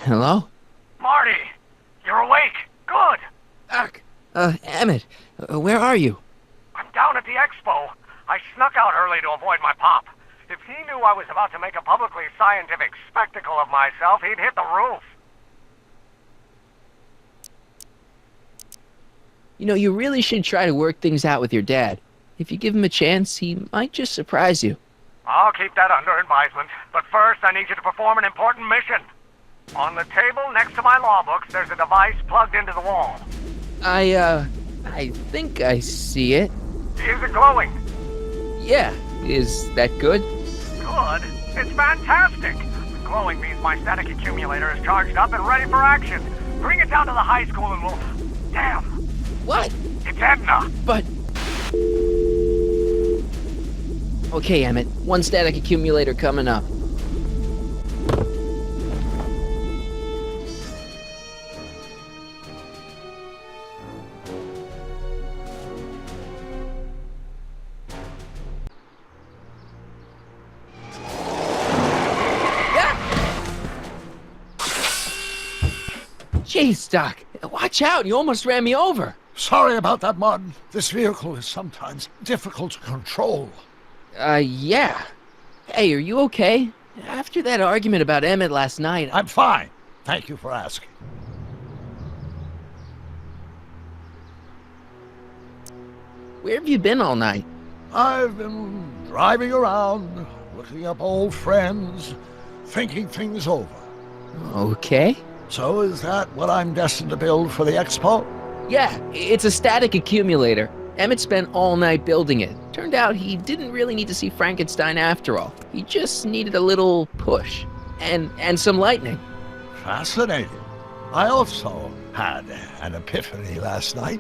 Hello? Marty! You're awake! Good! Doc! Emmett, where are you? I'm down at the expo. I snuck out early to avoid my pop. If he knew I was about to make a publicly scientific spectacle of myself, he'd hit the roof. You know, you really should try to work things out with your dad. If you give him a chance, he might just surprise you. I'll keep that under advisement. But first, I need you to perform an important mission. On the table next to my law books, there's a device plugged into the wall. I think I see it. Is it glowing? Yeah, is that good? Good? It's fantastic! Glowing means my static accumulator is charged up and ready for action. Bring it down to the high school and we'll... Damn! What? It's Edna! But... Okay, Emmett, one static accumulator coming up. Jeez, Doc, watch out, you almost ran me over. Sorry about that, Martin. This vehicle is sometimes difficult to control. Yeah. Hey, are you okay? After that argument about Emmett last night... I'm fine. Thank you for asking. Where have you been all night? I've been driving around, looking up old friends, thinking things over. Okay. So is that what I'm destined to build for the expo? Yeah, it's a static accumulator. Emmett spent all night building it. Turned out he didn't really need to see Frankenstein after all. He just needed a little push. And some lightning. Fascinating. I also had an epiphany last night.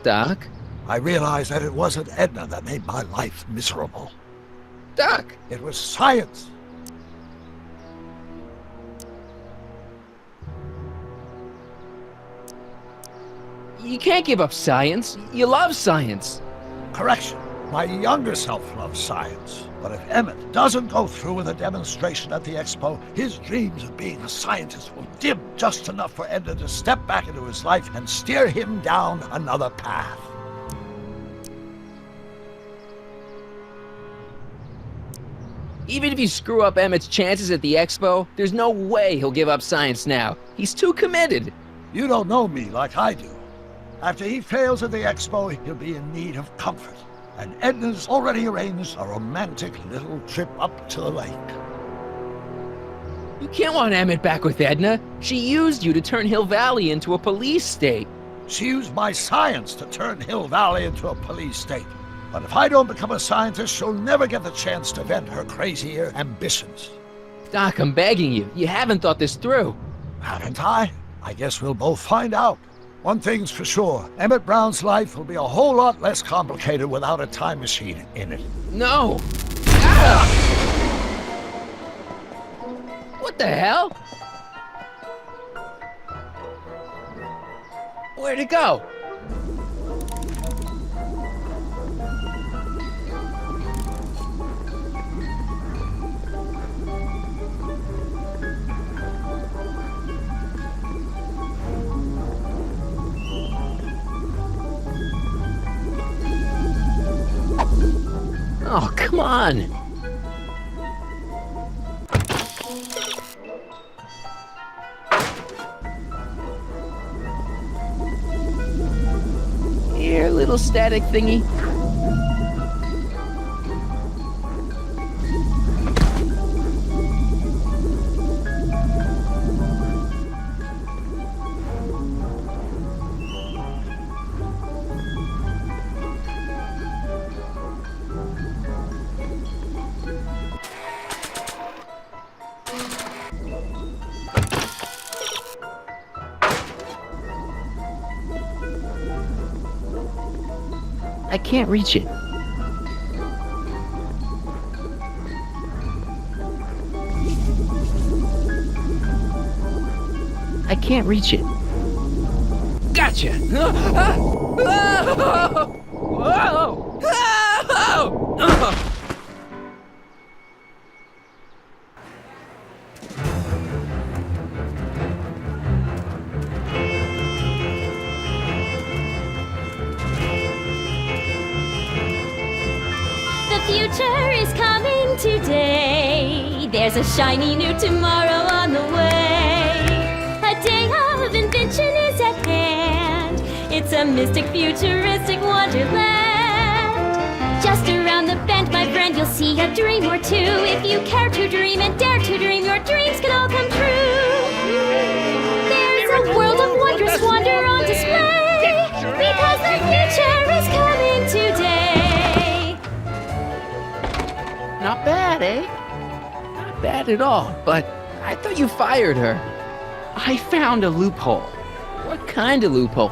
Doc? I realized that it wasn't Edna that made my life miserable. Doc! It was science. You can't give up science. You love science. Correction. My younger self loves science. But if Emmett doesn't go through with a demonstration at the expo, his dreams of being a scientist will dim just enough for Edna to step back into his life and steer him down another path. Even if you screw up Emmett's chances at the expo, there's no way he'll give up science now. He's too committed. You don't know me like I do. After he fails at the expo, he'll be in need of comfort. And Edna's already arranged a romantic little trip up to the lake. You can't want Emmett back with Edna. She used you to turn Hill Valley into a police state. She used my science to turn Hill Valley into a police state. But if I don't become a scientist, she'll never get the chance to vent her crazier ambitions. Doc, I'm begging you. You haven't thought this through. Haven't I? I guess we'll both find out. One thing's for sure, Emmett Brown's life will be a whole lot less complicated without a time machine in it. No! Ah! What the hell? Where'd it go? Oh, come on! Here, little static thingy. I can't reach it. I can't reach it. Gotcha! future is coming today. There's a shiny new tomorrow on the way. A day of invention is at hand. It's a mystic, futuristic wonderland. Just around the bend, my friend, you'll see a dream or two. If you care to dream and dare to dream, your dreams can all come true. There's a world of wondrous wonder on display, because the future is coming today. Not bad, eh? Not bad at all, but I thought you fired her. I found a loophole. What kind of loophole?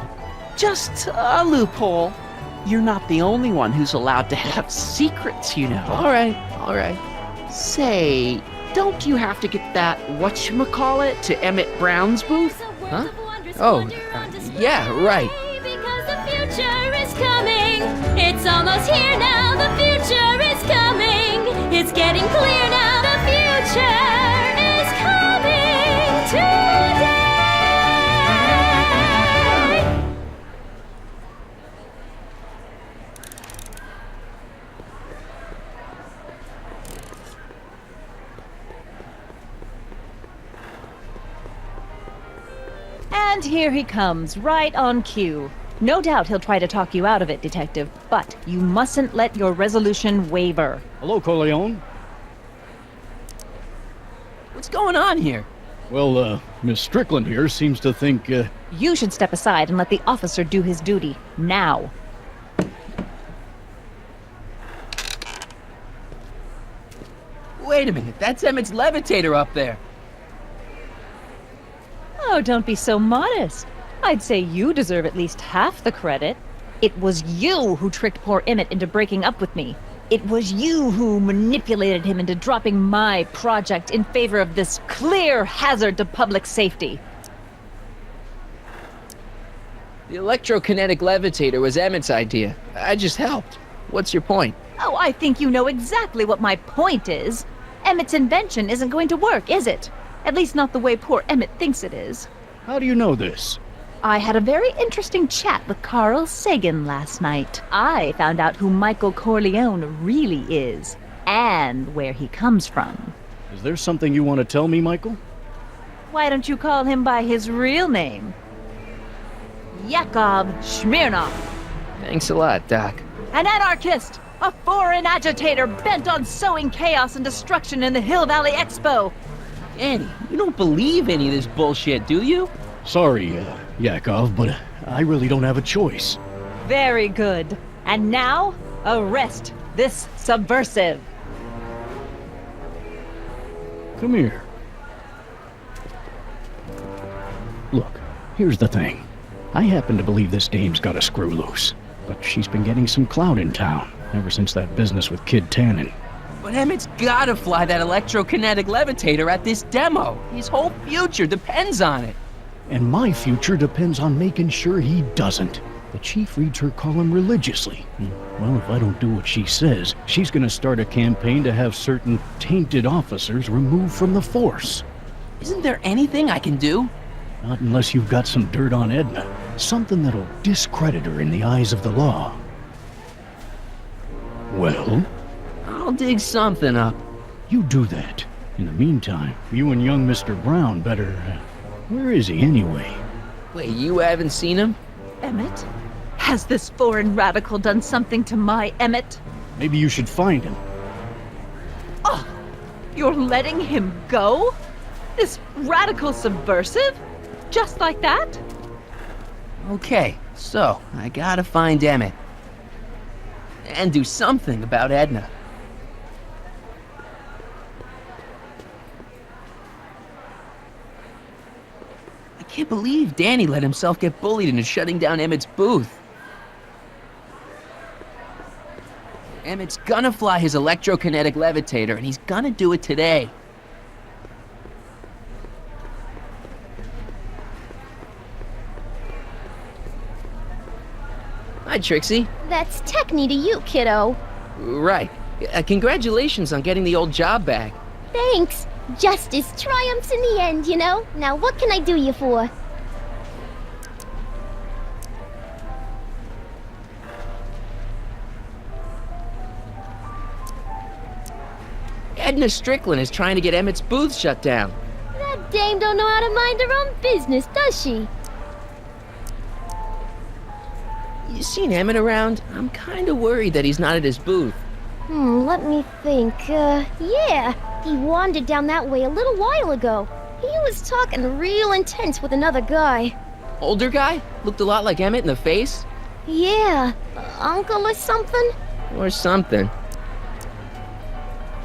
Just a loophole. You're not the only one who's allowed to have secrets, you know. All right. Say, don't you have to get that whatchamacallit to Emmett Brown's booth? Huh? Oh, yeah, right. Because the future is coming. It's almost here now. The future is coming. It's getting clear now. The future is coming today. And here he comes, right on cue. No doubt he'll try to talk you out of it, Detective, but you mustn't let your resolution waver. Hello, Corleone. What's going on here? Well, Miss Strickland here seems to think, You should step aside and let the officer do his duty, now. Wait a minute, that's Emmett's levitator up there. Oh, don't be so modest. I'd say you deserve at least half the credit. It was you who tricked poor Emmett into breaking up with me. It was you who manipulated him into dropping my project in favor of this clear hazard to public safety. The electrokinetic levitator was Emmett's idea. I just helped. What's your point? Oh, I think you know exactly what my point is. Emmett's invention isn't going to work, is it? At least not the way poor Emmett thinks it is. how do you know this? I had a very interesting chat with Carl Sagan last night. I found out who Michael Corleone really is, and where he comes from. Is there something you want to tell me, Michael? Why don't you call him by his real name? Yakov Smirnov. Thanks a lot, Doc. An anarchist! A foreign agitator bent on sowing chaos and destruction in the Hill Valley Expo! Danny, you don't believe any of this bullshit, do you? Sorry, Yakov, but I really don't have a choice. Very good. And now, arrest this subversive. Come here. Look, here's the thing. I happen to believe this dame's got a screw loose, but she's been getting some clout in town ever since that business with Kid Tannen. But Emmett's gotta fly that electrokinetic levitator at this demo. His whole future depends on it. And my future depends on making sure he doesn't. The chief reads her column religiously. Well, if I don't do what she says, she's gonna start a campaign to have certain tainted officers removed from the force. Isn't there anything I can do? Not unless you've got some dirt on Edna. Something that'll discredit her in the eyes of the law. Well, I'll dig something up. you do that. In the meantime, you and young Mr. Brown better... where is he anyway? Wait, you haven't seen him? Emmett? Has this foreign radical done something to my Emmett? Maybe you should find him. Oh, you're letting him go? This radical subversive? Just like that? Okay, so I gotta find Emmett. And do something about Edna. I can't believe Danny let himself get bullied into shutting down Emmett's booth. Emmett's gonna fly his electrokinetic levitator, and he's gonna do it today. Hi, Trixie. That's Techni to you, kiddo. Right. Congratulations on getting the old job back. Thanks. Justice triumphs in the end, you know? Now what can I do you for? Edna Strickland is trying to get Emmett's booth shut down. That dame don't know how to mind her own business, does she? You seen Emmett around? I'm kinda worried that he's not at his booth. Let me think. Yeah. He wandered down that way a little while ago. He was talking real intense with another guy. Older guy? Looked a lot like Emmett in the face? Yeah. Uncle or something? Or something.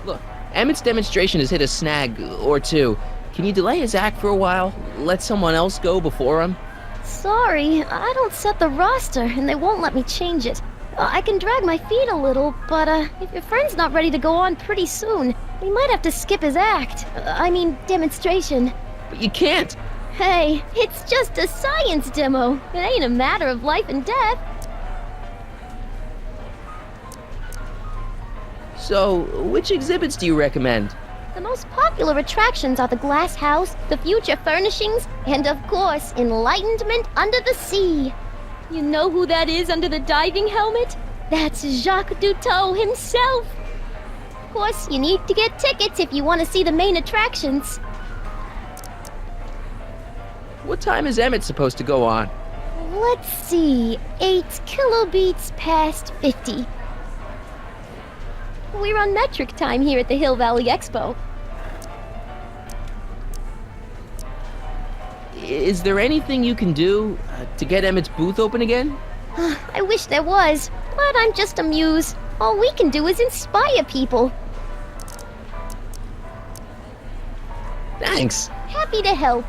Look, Emmett's demonstration has hit a snag or two. Can you delay his act for a while? Let someone else go before him? Sorry, I don't set the roster, and they won't let me change it. I can drag my feet a little, but if your friend's not ready to go on pretty soon, we might have to skip his act. Demonstration. But you can't. Hey, it's just a science demo. It ain't a matter of life and death. So, which exhibits do you recommend? The most popular attractions are the glass house, the future furnishings, and of course, enlightenment under the sea. You know who that is under the diving helmet? That's Jacques Cousteau himself. Of course, you need to get tickets if you want to see the main attractions. What time is Emmett supposed to go on? Let's see, 8 kilobeats past 50. We're on metric time here at the Hill Valley Expo. Is there anything you can do to get Emmett's booth open again? I wish there was, but I'm just a muse. All we can do is inspire people. Thanks. Happy to help.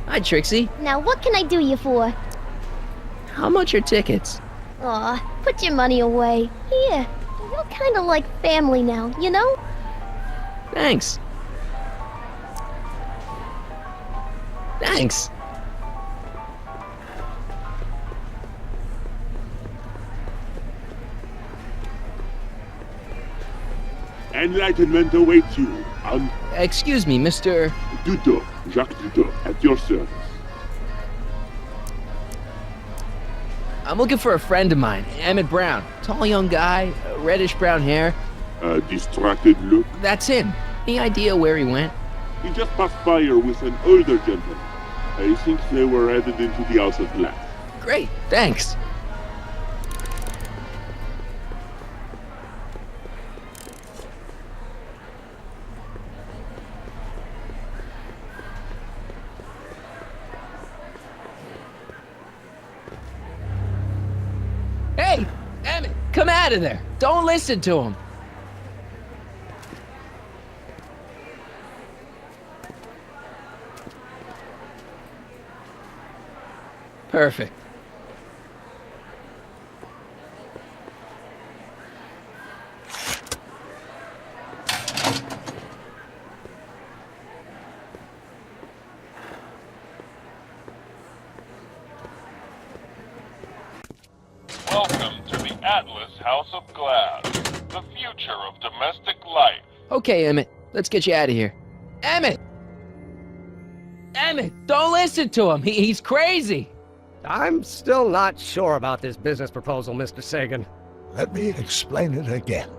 Hi, Trixie. Now what can I do you for? How much are tickets? Aw, put your money away. Here, you're kinda like family now, you know? Thanks. Thanks. Enlightenment awaits you. Excuse me, Mr. Duto, Jacques Duto, at your service. I'm looking for a friend of mine, Emmett Brown. Tall young guy, reddish brown hair. A distracted look. That's him. Any idea where he went? He just passed by here with an older gentleman. I think they were headed into the House of Glass. Great, thanks. Hey, Emmett, come out of there. Don't listen to him. Perfect. Welcome to the Atlas House of Glass, the future of domestic life. Okay, Emmett, let's get you out of here. Emmett! Emmett, don't listen to him. He's crazy. I'm still not sure about this business proposal, Mr. Sagan. Let me explain it again.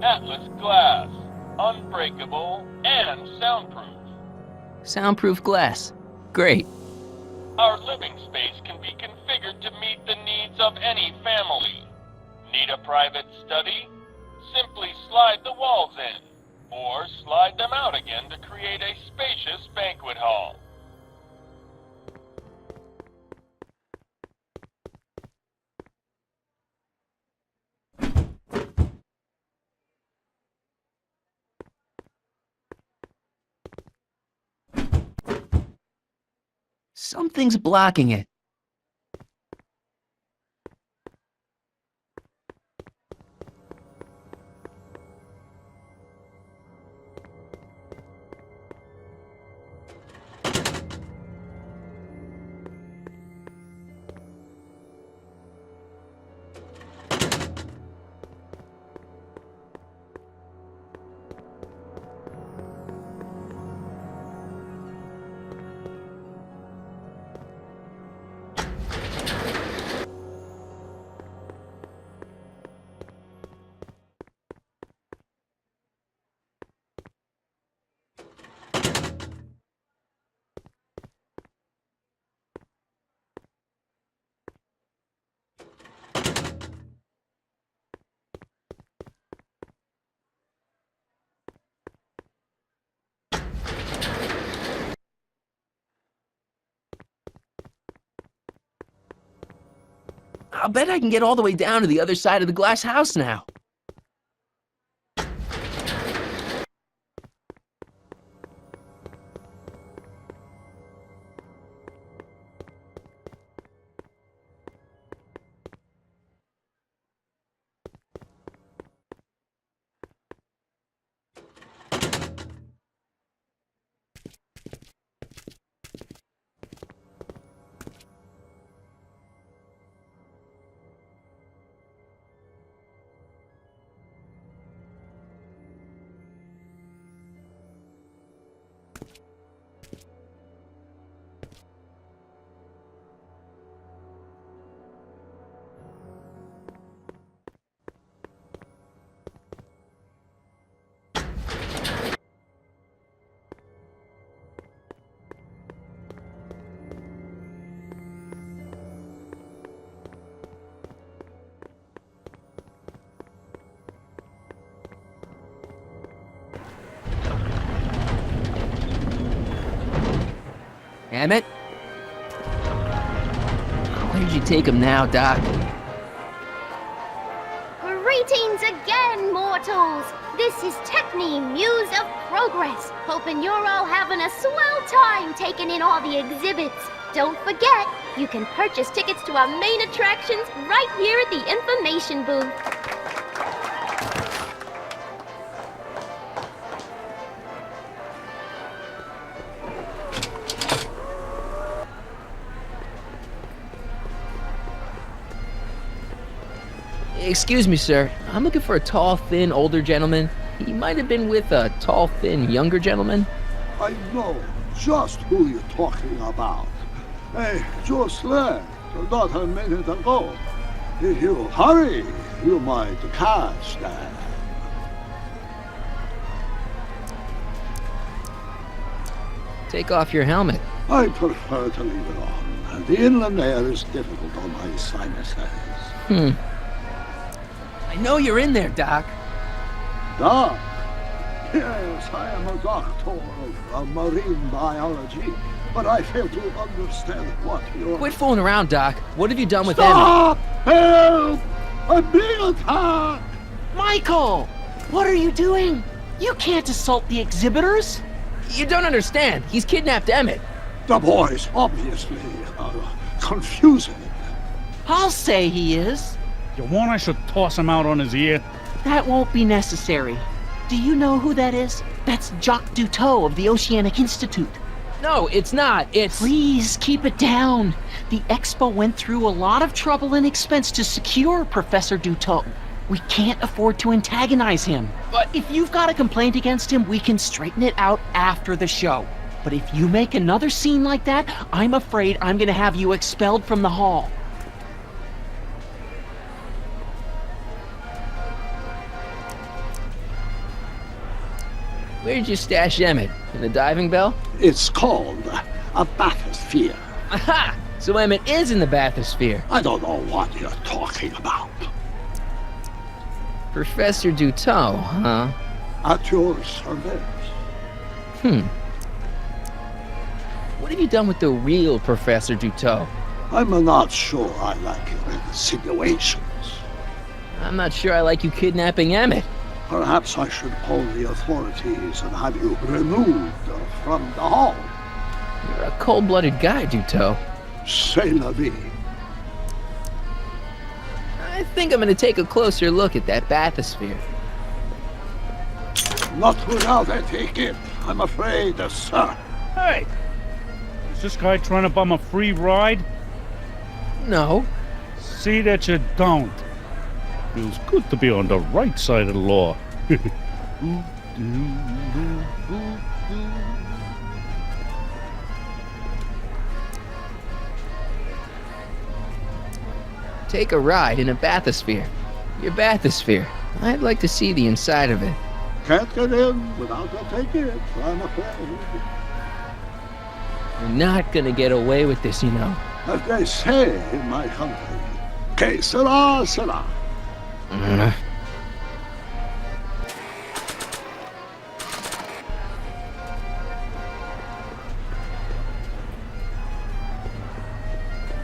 Atlas Glass, unbreakable and soundproof. Soundproof glass. Great. Our living space can be configured to meet the needs of any family. Need a private study? Simply slide the walls in, or slide them out again to create a spacious banquet hall. Something's blocking it. I'll bet I can get all the way down to the other side of the glass house now. Emmett? Where'd you take him now, Doc? Greetings again, mortals! This is Techne, Muse of Progress. Hoping you're all having a swell time taking in all the exhibits. Don't forget, you can purchase tickets to our main attractions right here at the information booth. Excuse me, sir. I'm looking for a tall, thin, older gentleman. He might have been with a tall, thin, younger gentleman. I know just who you're talking about. Hey, just left not a minute ago. If you hurry, you might catch them. Take off your helmet. I prefer to leave it on. The inland air is difficult on my sinuses. I know you're in there, Doc. Doc? Yes, I am a doctor of marine biology, but I fail to understand what you're... Quit fooling around, Doc. What have you done with Stop! Help! I'm being attacked! Michael! What are you doing? You can't assault the exhibitors! Emmett? You don't understand. He's kidnapped Emmett. The boy's obviously confusing. I'll say he is. You want I should toss him out on his ear? That won't be necessary. Do you know who that is? That's Jacques Duteau of the Oceanic Institute. No, it's not. It's... Please, keep it down. The Expo went through a lot of trouble and expense to secure Professor Duteau. We can't afford to antagonize him. But if you've got a complaint against him, we can straighten it out after the show. But if you make another scene like that, I'm afraid I'm gonna have you expelled from the hall. Where'd you stash Emmett? In the diving bell? It's called a bathysphere. Aha! So Emmett is in the bathysphere. I don't know what you're talking about. Professor Duteau, huh? At your service. What have you done with the real Professor Duteau? I'm not sure I like your insinuations. I'm not sure I like you kidnapping Emmett. Perhaps I should call the authorities and have you removed from the hall. You're a cold-blooded guy, Duteau. C'est la vie. I think I'm gonna take a closer look at that bathysphere. Not without a ticket, I'm afraid, sir. Hey! Is this guy trying to bum a free ride? No. See that you don't. Feels good to be on the right side of the law. Take a ride in a bathysphere. Your bathysphere. I'd like to see the inside of it. Can't get in without a ticket, I'm afraid. You're not gonna get away with this, you know. As they say in my country, que sera, sera.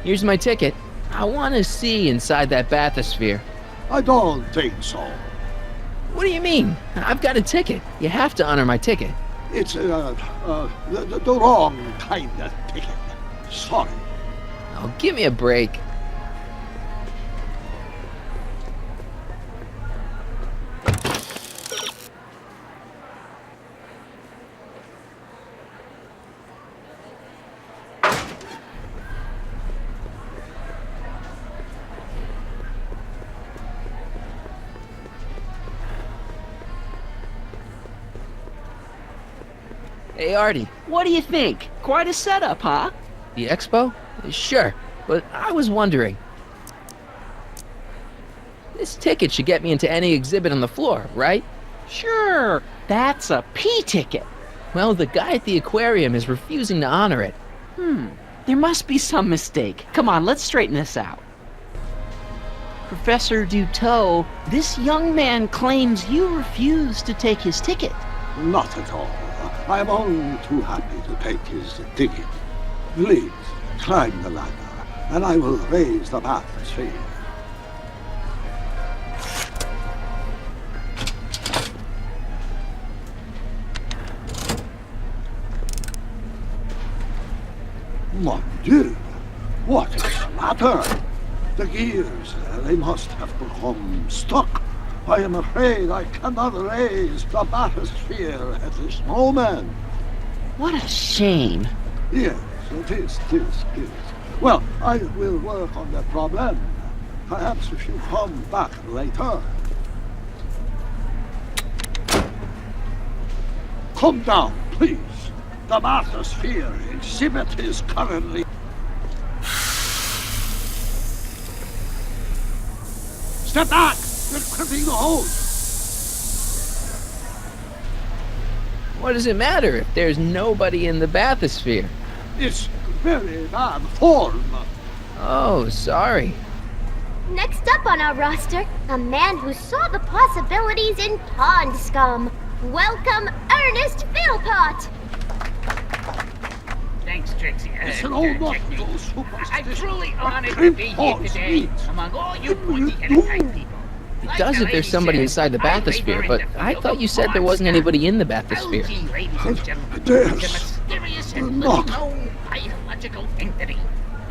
Here's my ticket. I want to see inside that bathysphere. I don't think so. What do you mean? I've got a ticket. You have to honor my ticket. It's the wrong kind of ticket. Sorry. Oh, give me a break. Hey, Artie. What do you think? Quite a setup, huh? The expo? Sure, but I was wondering. This ticket should get me into any exhibit on the floor, right? Sure, that's a P ticket. Well, the guy at the aquarium is refusing to honor it. There must be some mistake. Come on, let's straighten this out. Professor Duteau, this young man claims you refused to take his ticket. Not at all. I am only too happy to take his ticket. Please, climb the ladder, and I will raise the bathysphere. Mon Dieu! What is the matter? The gears, they must have become stuck. I am afraid I cannot raise the bathysphere at this moment. What a shame. Yes, it is. Well, I will work on the problem. Perhaps if you come back later. Come down, please. The bathysphere exhibit is currently... Step back! You're clipping the hose! What does it matter if there's nobody in the bathysphere? It's very bad form. Oh, sorry. Next up on our roster, a man who saw the possibilities in pond scum. Welcome, Ernest Philpott! Thanks, Trixie. It's an old Moscow superstition. I'm truly honored to be here today among all you pointy-headed type people. It does if there's somebody inside the bathysphere, but I thought you said there wasn't anybody in the bathysphere. LG, ladies and gentlemen, is a mysterious and little-known biological entity.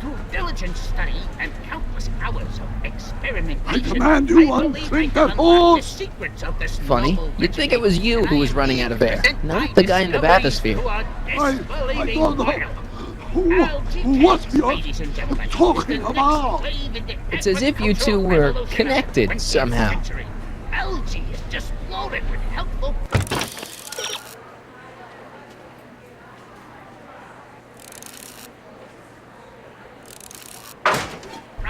Through diligent study and countless hours of experimentation, I command you, I believe untreat I that can unlock the hose! secrets of this Funny, novel you'd think it was you who was running out of air, not the guy in the bathysphere. I don't know. What you're talking about? It's as if you two were connected somehow. Algae is just loaded with helpful...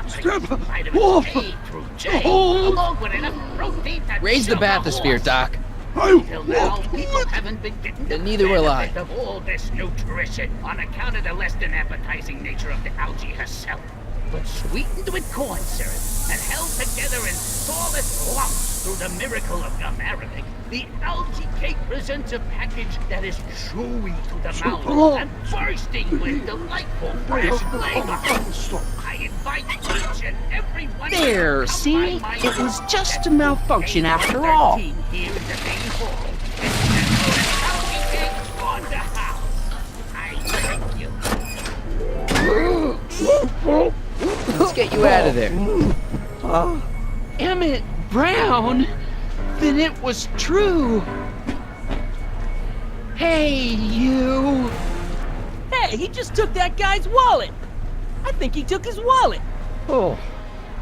Step off! Raise the bathysphere, Doc. I Then neither will I. Of all this nutrition on account of the less than appetizing nature of the algae herself, but sweetened with corn syrup and held together in solid lumps through the miracle of gum arabic, the algae cake presents a package that is chewy to the mouth and bursting with delightful fresh flavor. I invite each and every one There, of you to see? come by my It was door just at a malfunction after all. 113 here in the main hall. And algae cake on the house. I thank you. Let's get you out of there. Emmett Brown? Then it was true. Hey, you. Hey, he just took that guy's wallet. I think he took his wallet. Oh,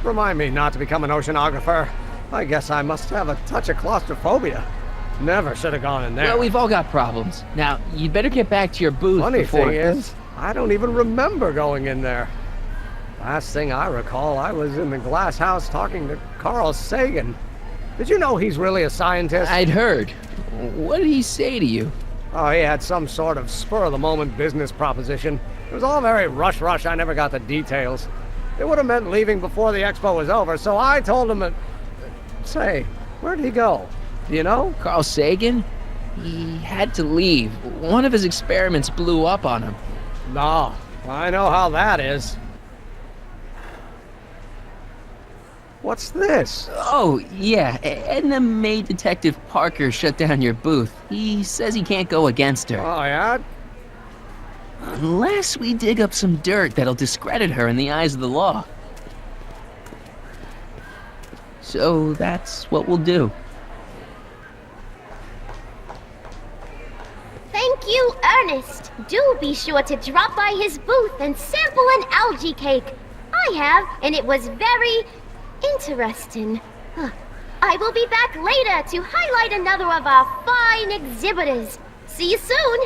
remind me not to become an oceanographer. I guess I must have a touch of claustrophobia. Never should have gone in there. Well, we've all got problems. Now, you'd better get back to your booth Funny before... thing is, I don't even remember going in there. Last thing I recall, I was in the glass house talking to Carl Sagan. Did you know he's really a scientist? I'd heard. What did he say to you? Oh, he had some sort of spur-of-the-moment business proposition. It was all very rush. I never got the details. It would have meant leaving before the expo was over, so I told him that... Say, where'd he go? Do you know? Carl Sagan? He had to leave. One of his experiments blew up on him. No, I know how that is. What's this? Oh, yeah. Edna made Detective Parker shut down your booth. He says he can't go against her. Oh, yeah? Unless we dig up some dirt that'll discredit her in the eyes of the law. So that's what we'll do. Thank you, Ernest. Do be sure to drop by his booth and sample an algae cake. I have, and it was very interesting. I will be back later to highlight another of our fine exhibitors. See you soon.